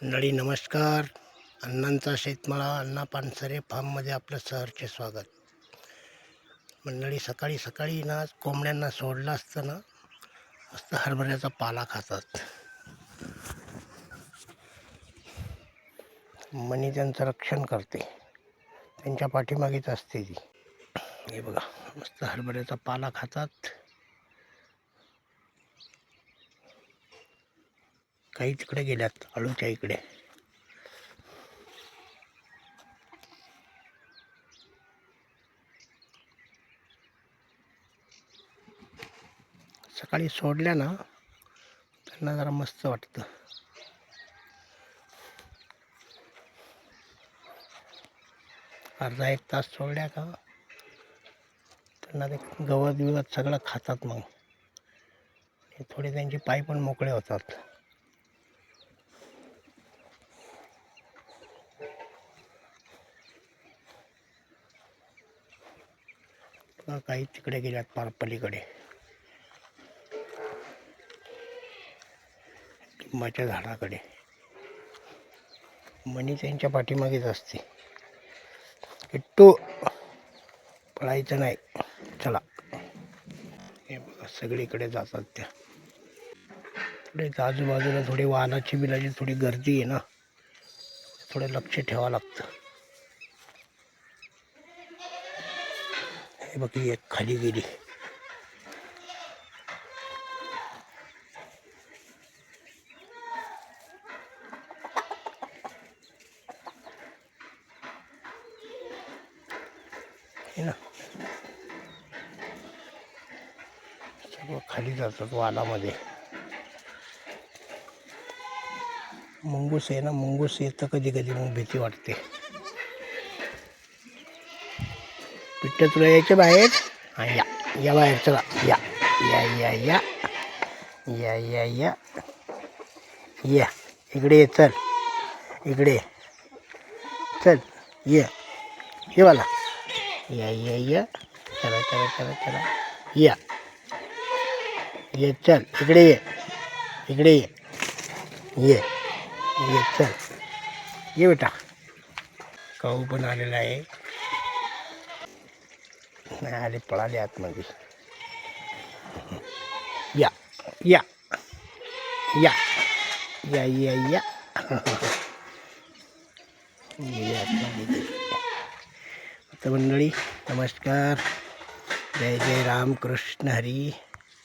मंडळी नमस्कार. अण्णांचा शेतमाळा अण्णा पानसरे फार्ममध्ये आपलं सहर्ष स्वागत. मंडळी सकाळी सकाळी ना कोंबड्यांना सोडलं असताना मस्त हरभऱ्याचा पाला खातात. मनी त्यांचं रक्षण करते, त्यांच्या पाठीमागेच असते ती. हे बघा, मस्त हरभऱ्याचा पाला खातात. काही तिकडे गेल्यात आळूच्या इकडे. सकाळी सोडल्या ना त्यांना जरा मस्त वाटतं. अर्धा एक तास सोडल्या का त्यांना ते गवत बिवत सगळं खातात. मग थोडे त्यांचे पाय पण मोकळे होतात. काही तिकडे गेल्यात पारपलीकडे लिंबाच्या झाडाकडे. मनी त्यांच्या पाठीमागेच असते. किट्टू पळायचं नाही, चला. हे बघा, सगळीकडे जातात त्या. थोडे आजूबाजूला थोडी वाहनाची बिलाची थोडी गर्दी आहे ना, थोडं लक्ष ठेवावं लागतं. हे बघ, एक खाली गेली. हे ना, सर्व खाली जातात वालामध्ये. मुंगूस आहे ना, मुंगूस येतं कधी कधी, मग भीती वाटते. पिट्ट तुला यायचं बाहेर? हा, या या बाहेर, चला. या या या या या या या या इकडे ये, चल इकडे चल, ये वाला. या या या चला चला चला चला, या ये, चल इकडे ये, इकडे ये चल, ये बेटा. काऊ पण आलेला आहे. नाही आले, पळाले आतमध्ये. या या या या या या आता मंडळी नमस्कार. जय जय राम कृष्ण हरी.